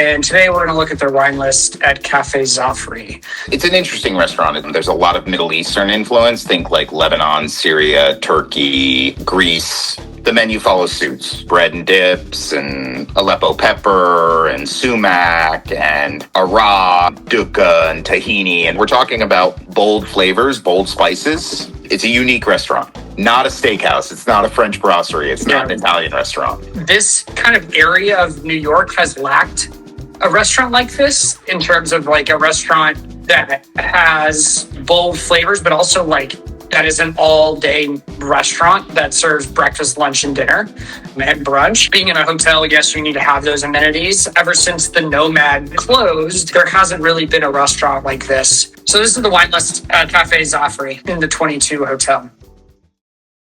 and today we're going to look at their wine list at Café Zaffri. It's an interesting restaurant. There's a lot of Middle Eastern influence. Think like Lebanon, Syria, Turkey, Greece. The menu follows suits. Bread and dips, and Aleppo pepper, and sumac, and Arab, dukkha, and tahini. And we're talking about bold flavors, bold spices. It's a unique restaurant. Not a steakhouse. It's not a French brasserie. It's not an Italian restaurant. This kind of area of New York has lacked a restaurant like this in terms of like a restaurant that has bold flavors, but also like that is an all-day restaurant that serves breakfast, lunch, and dinner, and brunch. Being in a hotel, yes, you need to have those amenities. Ever since the Nomad closed, there hasn't really been a restaurant like this. So this is the wine list at Café Zaffri in the 22 hotel.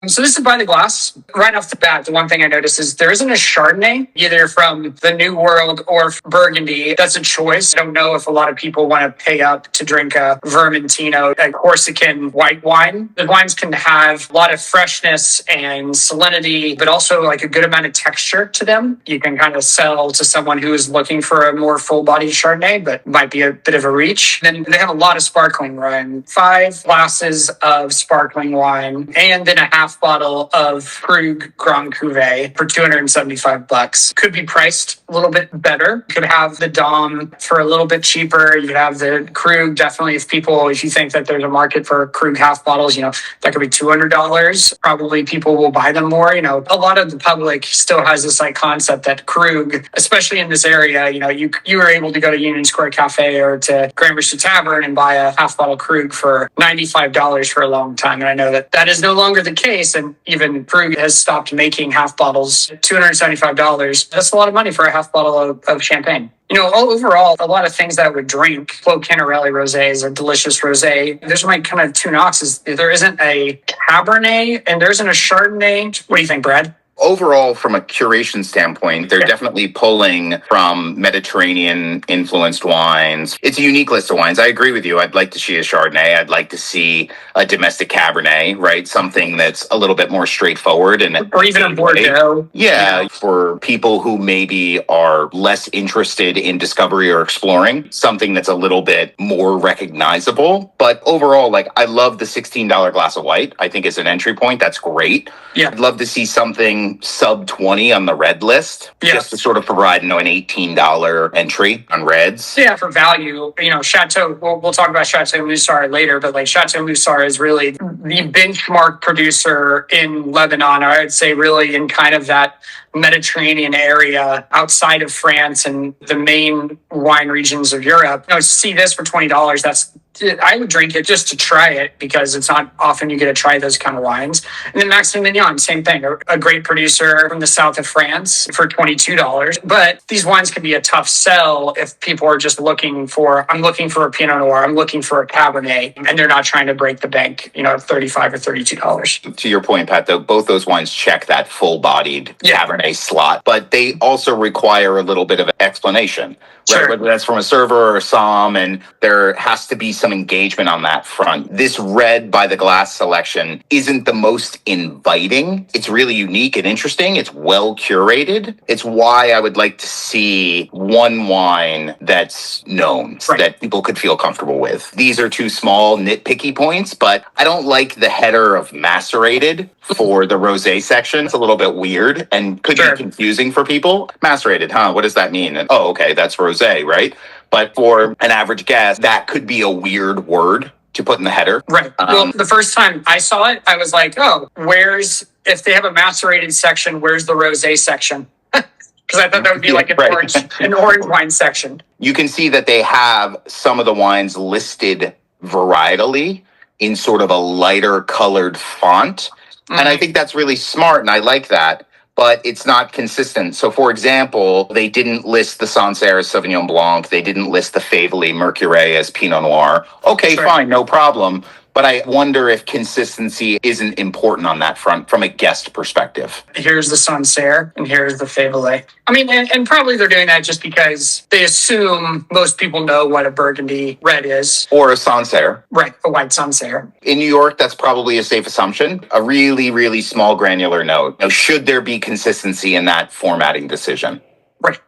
So this is by the glass. Right off the bat, the one thing I noticed is there isn't a Chardonnay, either from the New World or Burgundy. That's a choice. I don't know if a lot of people want to pay up to drink a Vermentino, a Corsican white wine. The wines can have a lot of freshness and salinity, but also like a good amount of texture to them. You can kind of sell to someone who is looking for a more full-bodied Chardonnay, but might be a bit of a reach. Then they have a lot of sparkling wine, 5 glasses of sparkling wine, and then a half bottle of Krug Grand Cuvée for $275. Could be priced a little bit better. Could have the Dom for a little bit cheaper. You could have the Krug, definitely if you think that there's a market for Krug half bottles, that could be $200. Probably people will buy them more. A lot of the public still has this like concept that Krug, especially in this area, you were able to go to Union Square Cafe or to Grand Vista Tavern and buy a half bottle Krug for $95 for a long time. And I know that is no longer the case. And even Krug has stopped making half bottles. $275. That's a lot of money for a half bottle of champagne. Overall, a lot of things that I would drink. Flo Canarelli Rosé is a delicious rosé. There's my kind of two knocks is there isn't a Cabernet and there isn't a Chardonnay. What do you think, Brad? Overall, from a curation standpoint, they're definitely pulling from Mediterranean-influenced wines. It's a unique list of wines. I agree with you. I'd like to see a Chardonnay. I'd like to see a domestic Cabernet, right? Something that's a little bit more straightforward. Or even a Bordeaux. Yeah, for people who maybe are less interested in discovery or exploring, something that's a little bit more recognizable. But overall, I love the $16 glass of white. I think as an entry point, that's great. Yeah. I'd love to see something sub 20 on the red list, just to sort of provide an $18 entry on reds. Yeah, for value. Chateau, we'll talk about Chateau Moussard later, but Chateau Moussard is really the benchmark producer in Lebanon, or I'd say really in kind of that Mediterranean area outside of France and the main wine regions of Europe. See this for $20, I would drink it just to try it because it's not often you get to try those kind of wines. And then Maxime Mignon, same thing, a great producer from the south of France for $22. But these wines can be a tough sell if people are just I'm looking for a Pinot Noir, I'm looking for a Cabernet, and they're not trying to break the bank, $35 or $32. To your point, Pat, though, both those wines check that full-bodied Cabernet slot, but they also require a little bit of explanation. Right? Sure. Whether that's from a server or a somm, and there has to be some engagement on that front. This red by the glass selection isn't the most inviting. It's really unique and interesting. It's well curated. It's why I would like to see one wine that's known, that people could feel comfortable with. These are two small nitpicky points, but I don't like the header of macerated for the rosé section. It's a little bit weird and could be confusing for people. Macerated, huh? What does that mean? And, okay, that's rosé, right? But for an average guest, that could be a weird word to put in the header. Right. Well, the first time I saw it, I was like, if they have a macerated section, where's the rosé section? Because I thought that would be like an orange wine section. You can see that they have some of the wines listed varietally in sort of a lighter colored font. Mm-hmm. And I think that's really smart, and I like that. But it's not consistent. So, for example, they didn't list the Sancerre as Sauvignon Blanc. They didn't list the Favely Mercurey as Pinot Noir. Okay, fine, no problem. But I wonder if consistency isn't important on that front from a guest perspective. Here's the Sancerre and here's the Favely. And probably they're doing that just because they assume most people know what a Burgundy red is. Or a Sancerre. Right, a white Sancerre. In New York, that's probably a safe assumption. A really, really small granular note. Now, should there be consistency in that formatting decision? Right.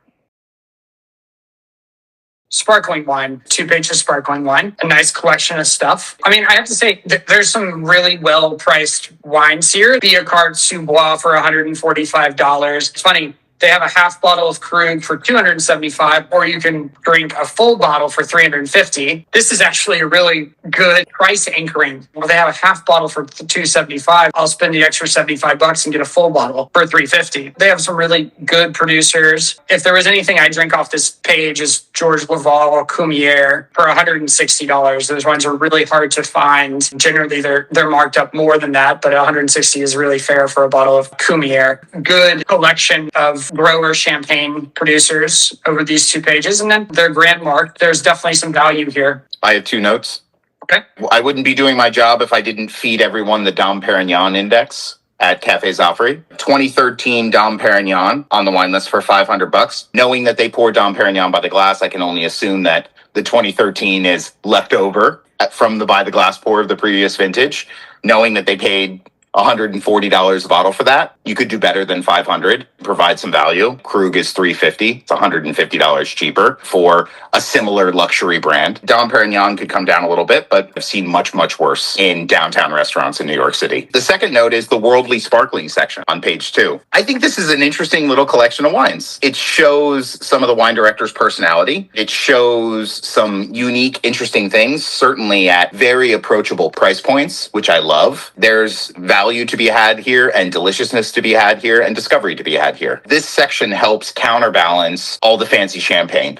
sparkling wine, 2 pages sparkling wine, a nice collection of stuff. I mean, I have to say there's some really well-priced wines here. Biacard Sous Bois for $145. It's funny. They have a half bottle of Krug for $275, or you can drink a full bottle for $350. This is actually a really good price anchoring. Well, they have a half bottle for $275. I'll spend the extra $75 and get a full bottle for $350. They have some really good producers. If there was anything I drink off this page is George Laval or Cumier for $160. Those wines are really hard to find. Generally, they're marked up more than that, but $160 is really fair for a bottle of Cumier. Good collection of grower champagne producers over these 2 pages, and then their grand mark. There's definitely some value here. I have 2 notes. Okay. I wouldn't be doing my job if I didn't feed everyone the Dom Perignon Index at Café Zaffri. 2013 Dom Perignon on the wine list for $500. Knowing that they pour Dom Perignon by the glass, I can only assume that the 2013 is left over from the by the glass pour of the previous vintage. Knowing that they paid $140 a bottle for that. You could do better than $500, provide some value. Krug is $350. It's $150 cheaper for a similar luxury brand. Dom Perignon could come down a little bit, but I've seen much, much worse in downtown restaurants in New York City. The second note is the worldly sparkling section on page 2. I think this is an interesting little collection of wines. It shows some of the wine director's personality. It shows some unique, interesting things, certainly at very approachable price points, which I love. There's value to be had here and deliciousness to be had here and discovery to be had here. This section helps counterbalance all the fancy champagne.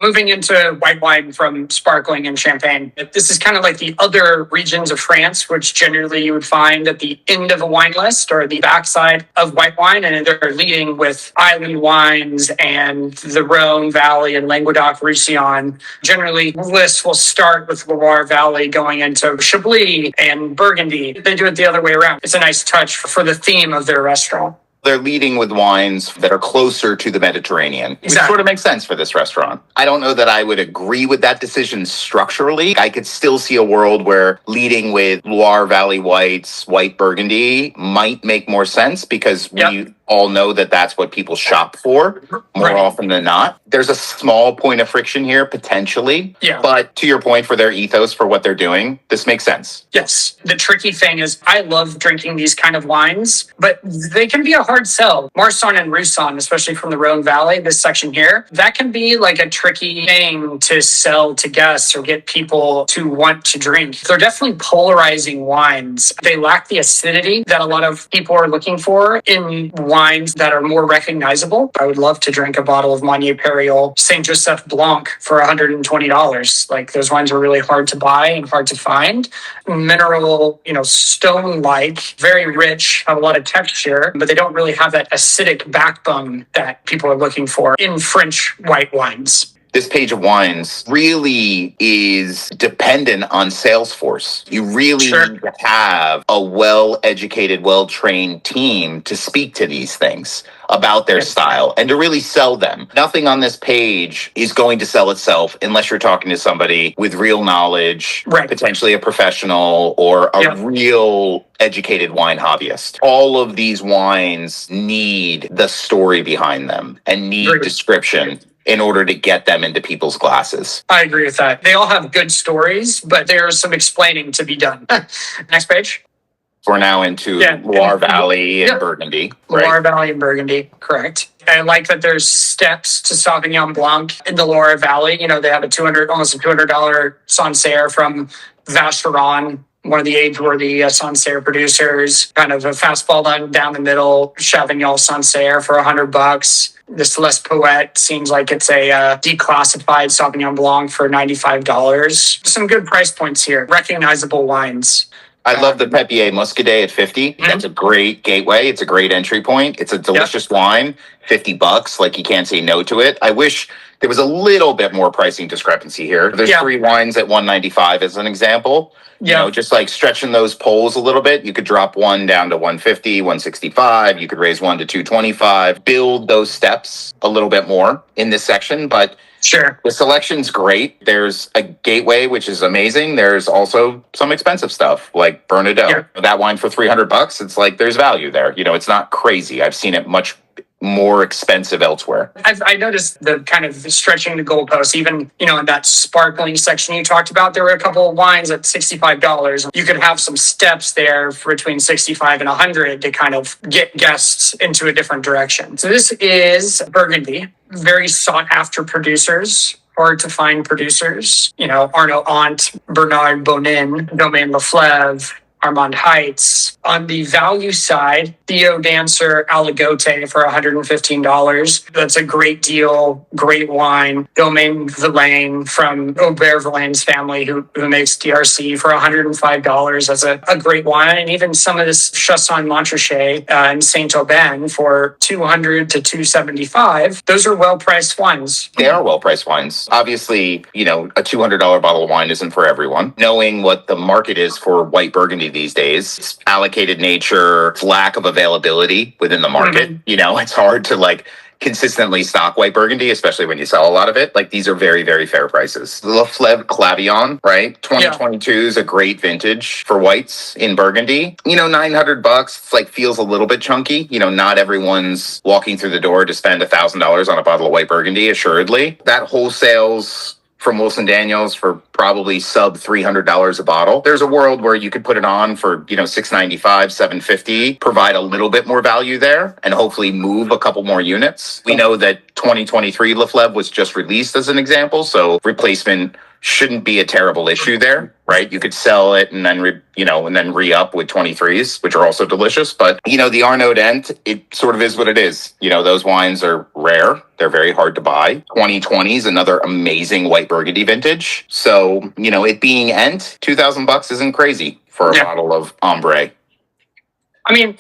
Moving into white wine from sparkling and champagne. This is kind of like the other regions of France, which generally you would find at the end of a wine list or the backside of white wine. And they're leading with island wines and the Rhone Valley and Languedoc-Roussillon. Generally, lists will start with Loire Valley going into Chablis and Burgundy. They do it the other way around. It's a nice touch for the theme of their restaurant. They're leading with wines that are closer to the Mediterranean, which sort of makes sense for this restaurant. I don't know that I would agree with that decision structurally. I could still see a world where leading with Loire Valley whites, white Burgundy might make more sense because we all know that that's what people shop for more often than not. There's a small point of friction here, potentially. Yeah. But to your point, for their ethos, for what they're doing, this makes sense. Yes. The tricky thing is I love drinking these kind of wines, but they can be a hard sell. Marsanne and Roussanne, especially from the Rhone Valley, this section here, that can be like a tricky thing to sell to guests or get people to want to drink. They're definitely polarizing wines. They lack the acidity that a lot of people are looking for in wines that are more recognizable. I would love to drink a bottle of Monnier Perriol Saint Joseph Blanc for $120. Like, those wines are really hard to buy and hard to find. Mineral, stone-like, very rich, have a lot of texture, but they don't really have that acidic backbone that people are looking for in French white wines. This page of wines really is dependent on salesforce. You really need to have a well-educated, well-trained team to speak to these things about their style and to really sell them. Nothing on this page is going to sell itself unless you're talking to somebody with real knowledge, potentially a professional or a real educated wine hobbyist. All of these wines need the story behind them and need description in order to get them into people's glasses. I agree with that. They all have good stories, but there's some explaining to be done. Next page. We're now into Loire Valley and Burgundy. Loire Valley and Burgundy, correct. I like that there's steps to Sauvignon Blanc in the Loire Valley. They have almost a $200 Sancerre from Vacheron, one of the age-worthy Sancerre producers. Kind of a fastball down the middle, Chavignon Sancerre for $100. This Les Poète seems like it's a declassified Sauvignon Blanc for $95. Some good price points here. Recognizable wines. I love the Pepier Muscadet at $50. That's a great gateway. It's a great entry point. It's a delicious wine. $50. Like, you can't say no to it. I wish there was a little bit more pricing discrepancy here. There's 3 wines at $195 as an example. Just like stretching those poles a little bit. You could drop one down to $150, $165. You could raise one to $225. Build those steps a little bit more in this section, but the selection's great. There's a gateway, which is amazing. There's also some expensive stuff like Bernardaud. That wine for $300. It's like there's value there. It's not crazy. I've seen it much more expensive elsewhere. I noticed the kind of stretching the goalposts, even, in that sparkling section you talked about, there were a couple of wines at $65. You could have some steps there for between 65 and 100 to kind of get guests into a different direction. So this is Burgundy, very sought after producers. Hard to find producers, Arnaud Ant, Bernard Bonin, Domaine Leflevre, Armand Heights. On the value side, Theo Dancer Aligote for $115. That's a great deal, great wine. Domaine Villain from Aubert Villain's family, who makes DRC for $105. That's a great wine. And even some of this Chassagne Montrachet and Saint Aubin for $200 to $275. Those are well-priced wines. They are well-priced wines. Obviously, a $200 bottle of wine isn't for everyone. Knowing what the market is for white Burgundy these days, allocated nature, lack of availability within the market. It's hard to consistently stock white Burgundy, especially when you sell a lot of it. These are very, very fair prices. Leflevre Clavillon, right? 2022 is a great vintage for whites in Burgundy. $900, feels a little bit chunky. Not everyone's walking through the door to spend $1,000 on a bottle of white Burgundy, assuredly. That wholesales from Wilson Daniels for probably sub $300 a bottle. There's a world where you could put it on for, $695, $750, provide a little bit more value there, and hopefully move a couple more units. We know that 2023 Leflevre was just released as an example, so replacement shouldn't be a terrible issue there, right? You could sell it and then re-up with 23s, which are also delicious. But, the Arnaud Dent, it sort of is what it is. Those wines are rare. They're very hard to buy. 2020 is another amazing white Burgundy vintage. So, it being Ent, $2,000 isn't crazy for a bottle of Ambre. I mean,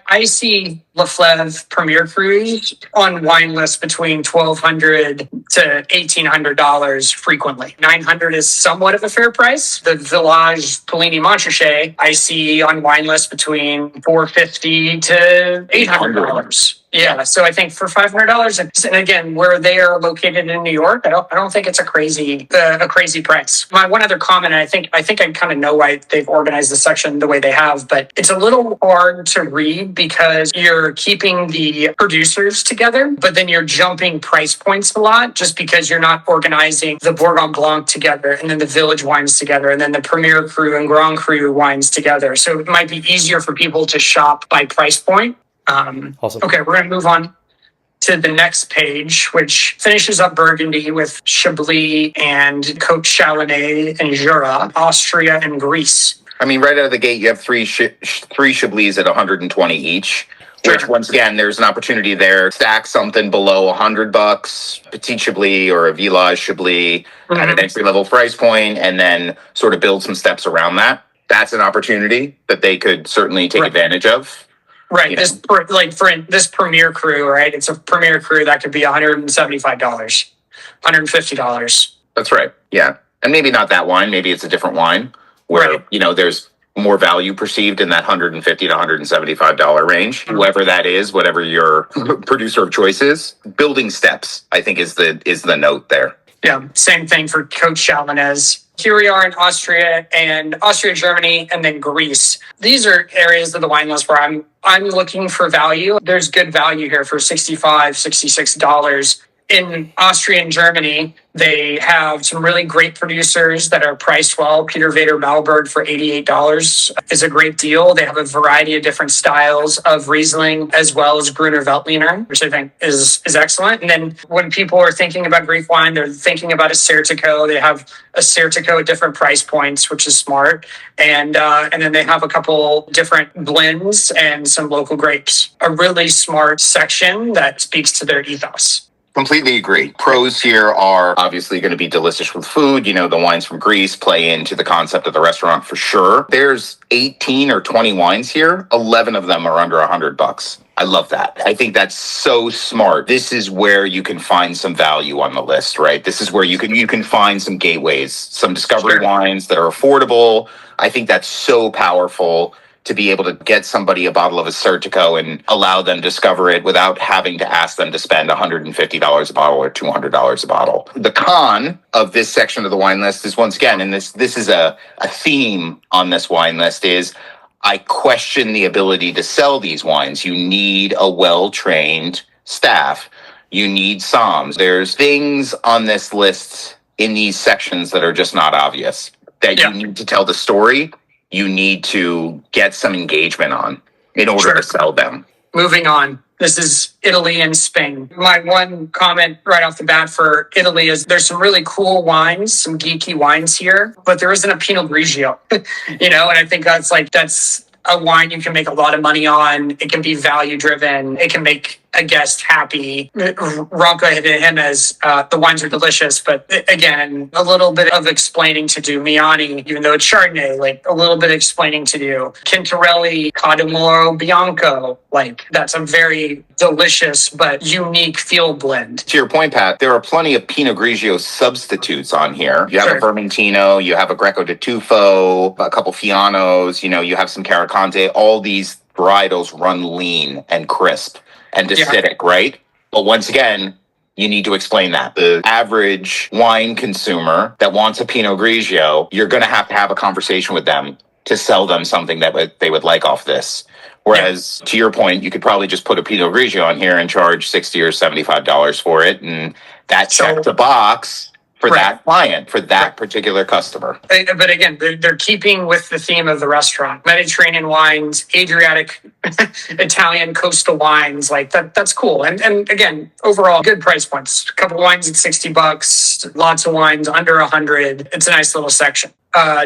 I see Leflevre Premier Cruise on wine lists between $1,200 to $1,800 frequently. $900 is somewhat of a fair price. The Village Polini Montrachet I see on wine lists between $450 to $800. Yeah, so I think for $500, and again, where they are located in New York, I don't think it's a crazy price. My one other comment, and I think I kind of know why they've organized the section the way they have, but it's a little hard to read because you're keeping the producers together, but then you're jumping price points a lot just because you're not organizing the Bourgogne Blanc together and then the Village wines together and then the Premier Cru and Grand Cru wines together. So it might be easier for people to shop by price point. Awesome. Okay, we're going to move on to the next page, which finishes up Burgundy with Chablis and Côte Chalonnais and Jura, Austria and Greece. I mean, right out of the gate, you have three Chablis at 120 each. Which, once again, there's an opportunity there. Stack something below $100, Petit Chablis or a Village Chablis at an entry-level price point, and then sort of build some steps around that. That's an opportunity that they could certainly take advantage of. Right. For this Premier Cru, right? It's a Premier Cru that could be $175, $150. That's right. Yeah. And maybe not that wine. Maybe it's a different wine where, there's more value perceived in that $150 to $175 range. Whoever that is, whatever your producer of choice is, building steps, I think is the note there. Yeah. Same thing for Côte Chalonnais. Here we are in Austria, Germany, and then Greece. These are areas of the wine list where I'm looking for value. There's good value here for $65, $66. In Austria and Germany, they have some really great producers that are priced well. Peter Vader Malberg for $88 is a great deal. They have a variety of different styles of Riesling as well as Gruner Veltliner, which I think is excellent. And then when people are thinking about Greek wine, they're thinking about a Sertico. They have a Sertico at different price points, which is smart. And then they have a couple different blends and some local grapes. A really smart section that speaks to their ethos. Completely agree. Pros here are obviously going to be delicious with food. The wines from Greece play into the concept of the restaurant for sure. There's 18 or 20 wines here. 11 of them are under $100. I love that. I think that's so smart. This is where you can find some value on the list, right? This is where you can find some gateways, some discovery wines that are affordable. I think that's so powerful to be able to get somebody a bottle of a Sertico and allow them to discover it without having to ask them to spend $150 a bottle or $200 a bottle. The con of this section of the wine list is, once again, and this is a theme on this wine list, is I question the ability to sell these wines. You need a well-trained staff, you need somms. There's things on this list in these sections that are just not obvious that you need to tell the story. You need to get some engagement on in order to sell them. Moving on. This is Italy and Spain. My one comment right off the bat for Italy is there's some really cool wines, some geeky wines here, but there isn't a Pinot Grigio, and I think that's a wine you can make a lot of money on. It can be value driven. It can make a guest happy. Ronca hit him as the wines are delicious, but again, a little bit of explaining to do. Miani, even though it's Chardonnay, like a little bit of explaining to do. Quintarelli, Cadamoro Bianco, like that's a very delicious but unique field blend. To your point, Pat, there are plenty of Pinot Grigio substitutes on here. You have a Vermentino, you have a Greco di Tufo, a couple Fianos, you have some Caricante. All these varietals run lean and crisp and acidic, right? But once again, you need to explain that. The average wine consumer that wants a Pinot Grigio, you're going to have a conversation with them to sell them something that they would like off this. Whereas, to your point, you could probably just put a Pinot Grigio on here and charge $60 or $75 for it, and that checks the box for that client, for that particular customer. But again, they're keeping with the theme of the restaurant. Mediterranean wines, Adriatic, Italian coastal wines, like that's cool. And again, overall, good price points. A couple wines at $60, lots of wines under 100. It's a nice little section.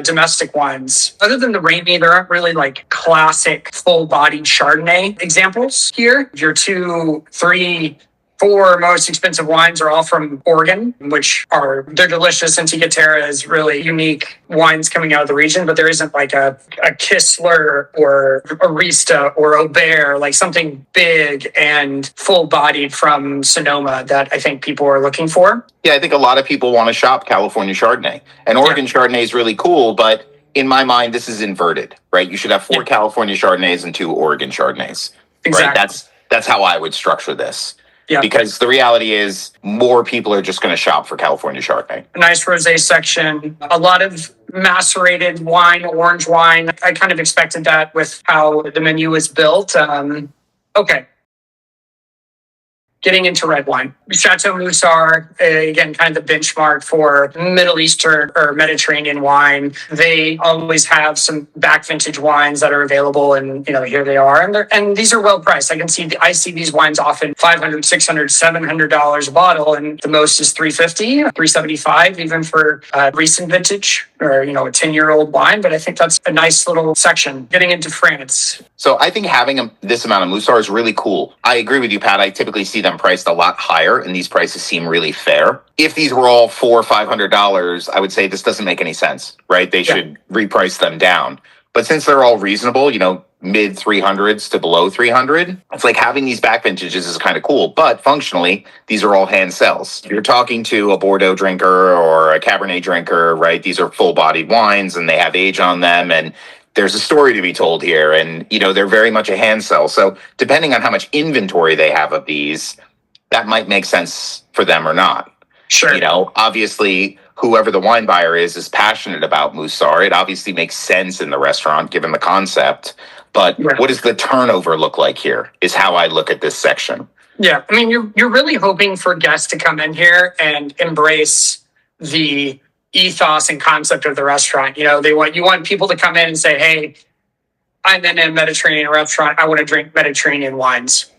Domestic wines. Other than the Rainy, there aren't really like classic full-bodied Chardonnay examples here. Your 2, 3, 4 most expensive wines are all from Oregon, they're delicious. And Tigotera is really unique wines coming out of the region, but there isn't like a Kistler or Arista or Aubert, like something big and full-bodied from Sonoma that I think people are looking for. Yeah, I think a lot of people want to shop California Chardonnay. And Oregon Chardonnay is really cool, but in my mind, this is inverted, right? You should have 4 California Chardonnays and 2 Oregon Chardonnays. Exactly. Right? That's how I would structure this. Yeah. Because the reality is more people are just going to shop for California Chardonnay. A nice rosé section, a lot of macerated wine, orange wine. I kind of expected that with how the menu is built. Okay. Getting into red wine. Chateau Moussard, again, kind of the benchmark for Middle Eastern or Mediterranean wine. They always have some back vintage wines that are available, and here they are. And these are well priced. I see these wines often $500, $600, $700 a bottle, and the most is $350, $375, even for recent vintage or a 10-year-old wine. But I think that's a nice little section. Getting into France. So I think having this amount of Moussard is really cool. I agree with you, Pat. I typically see them priced a lot higher, and these prices seem really fair. If these were all $400 or $500, I would say this doesn't make any sense, right? They should reprice them down. But since they're all reasonable, mid 300s to below 300, it's like having these back vintages is kind of cool. But functionally, these are all hand sells. You're talking to a Bordeaux drinker or a Cabernet drinker, right? These are full-bodied wines, and they have age on them, and there's a story to be told here, and they're very much a hand sell. So depending on how much inventory they have of these, that might make sense for them or not. Sure. Obviously, whoever the wine buyer is passionate about Moussard. It obviously makes sense in the restaurant given the concept. But what does the turnover look like here is how I look at this section. Yeah. I mean, you're really hoping for guests to come in here and embrace the ethos and concept of the restaurant. You want people to come in and say, hey, I'm in a Mediterranean restaurant. I want to drink Mediterranean wines.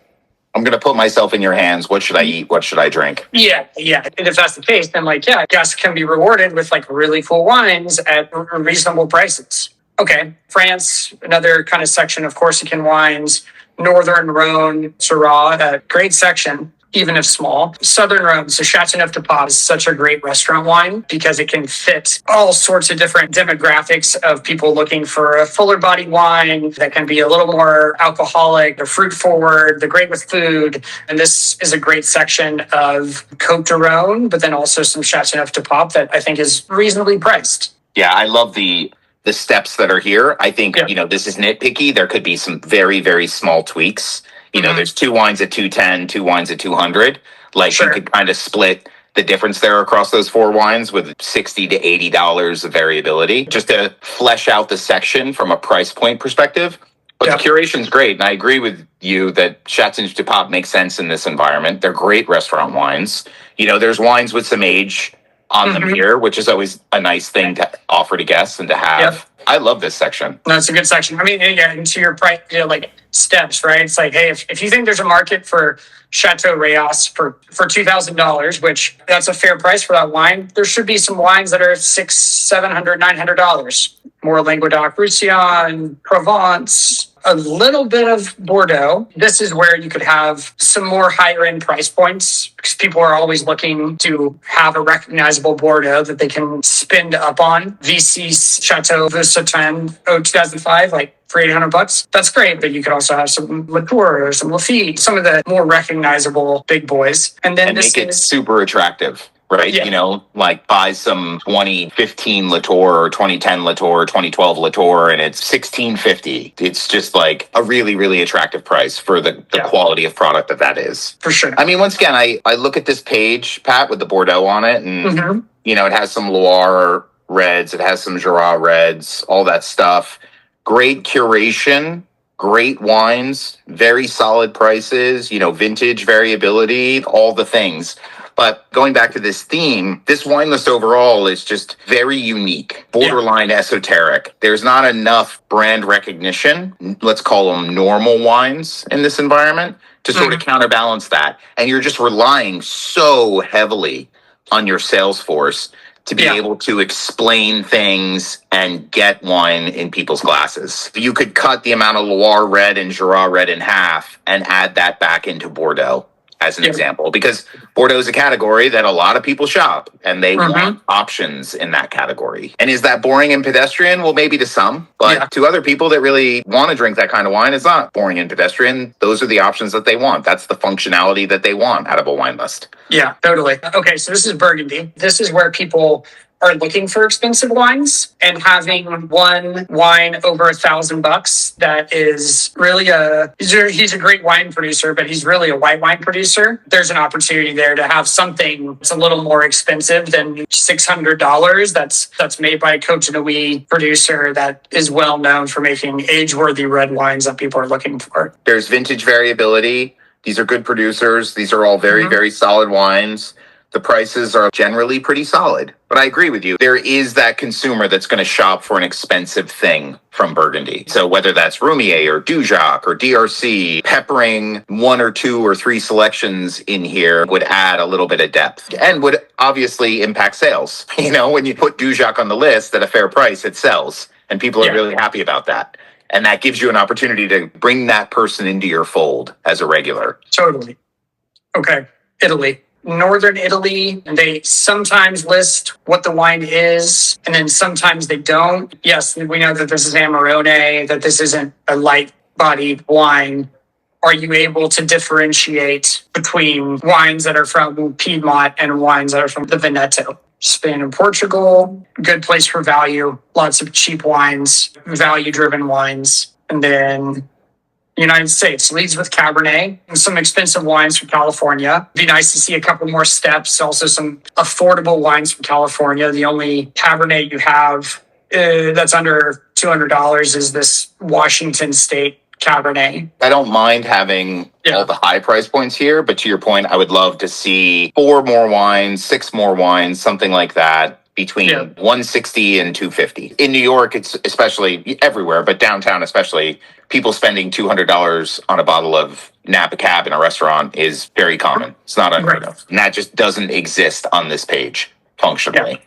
I'm going to put myself in your hands. What should I eat? What should I drink? Yeah. And if that's the case, then guests can be rewarded with really cool wines at reasonable prices. Okay. France, another kind of section of Corsican wines. Northern Rhone, Syrah, a great section, even if small. Southern Rhone, so Châteauneuf-du-Pape is such a great restaurant wine because it can fit all sorts of different demographics of people looking for a fuller bodied wine that can be a little more alcoholic, or fruit forward, they're great with food. And this is a great section of Côte de Rhone, but then also some Châteauneuf-du-Pape that I think is reasonably priced. Yeah, I love the steps that are here. I think, this is nitpicky. There could be some very, very small tweaks. There's 2 wines at 210, 2 wines at 200. You could kind of split the difference there across those 4 wines with $60 to $80 of variability. Just to flesh out the section from a price point perspective, But the curation's great, and I agree with you that Chateauneuf du Pape makes sense in this environment. They're great restaurant wines. There's wines with some age on them here, which is always a nice thing to offer to guests and to have. Yep. I love this section. No, it's a good section. I mean, and to your price, like steps, right? It's like, hey, if you think there's a market for Chateau Rayas for $2,000, which that's a fair price for that wine, there should be some wines that are $600, $700, $900. More Languedoc Roussillon, Provence, a little bit of Bordeaux. This is where you could have some more higher end price points because people are always looking to have a recognizable Bordeaux that they can spend up on. VC's Chateau Vaucetin 2005, like for $800. That's great, but you could also have some Latour or some Lafite, some of the more recognizable big boys. And then make it super attractive. Right? Yeah. Like buy some 2015 Latour or 2010 Latour, 2012 Latour, and it's $1,650. It's just like a really, really attractive price for the quality of product that is. For sure. I mean, once again, I look at this page, Pat, with the Bordeaux on it, and, it has some Loire reds, it has some Jura reds, all that stuff. Great curation. Great wines, very solid prices, vintage variability, all the things. But going back to this theme, this wine list overall is just very unique, borderline esoteric. There's not enough brand recognition, let's call them normal wines in this environment, to sort of counterbalance that. And you're just relying so heavily on your sales force to be able to explain things and get wine in people's glasses. You could cut the amount of Loire red and Jura red in half and add that back into Bordeaux as an example, because Bordeaux is a category that a lot of people shop and they want options in that category. And is that boring and pedestrian? Well, maybe to some, but to other people that really want to drink that kind of wine, it's not boring and pedestrian. Those are the options that they want. That's the functionality that they want out of a wine list. Yeah, totally. Okay, so this is Burgundy. This is where people are looking for expensive wines, and having one wine over $1,000 that is really he's a great wine producer, but he's really a white wine producer. There's an opportunity there to have something that's a little more expensive than $600 that's made by a Cotonou producer that is well known for making age-worthy red wines that people are looking for. There's vintage variability. These are good producers. These are all very, very solid wines. The prices are generally pretty solid. But I agree with you. There is that consumer that's going to shop for an expensive thing from Burgundy. So whether that's Roumier or Dujac or DRC, peppering 1 or 2 or 3 selections in here would add a little bit of depth and would obviously impact sales. When you put Dujac on the list at a fair price, it sells. And people are really happy about that. And that gives you an opportunity to bring that person into your fold as a regular. Totally. Okay. Italy. Northern Italy, they sometimes list what the wine is, and then sometimes they don't. Yes, we know that this is Amarone, that this isn't a light-bodied wine. Are you able to differentiate between wines that are from Piedmont and wines that are from the Veneto? Spain and Portugal, good place for value, lots of cheap wines, value-driven wines. And then United States leads with Cabernet and some expensive wines from California. Be nice to see a couple more steps. Also some affordable wines from California. The only Cabernet you have that's under $200 is this Washington State Cabernet. I don't mind having all the high price points here, but to your point, I would love to see 4 more wines, 6 more wines, something like that. Between $160 and $250. In New York, it's especially everywhere, but downtown especially, people spending $200 on a bottle of Napa Cab in a restaurant is very common. It's not unheard of. And that just doesn't exist on this page functionally.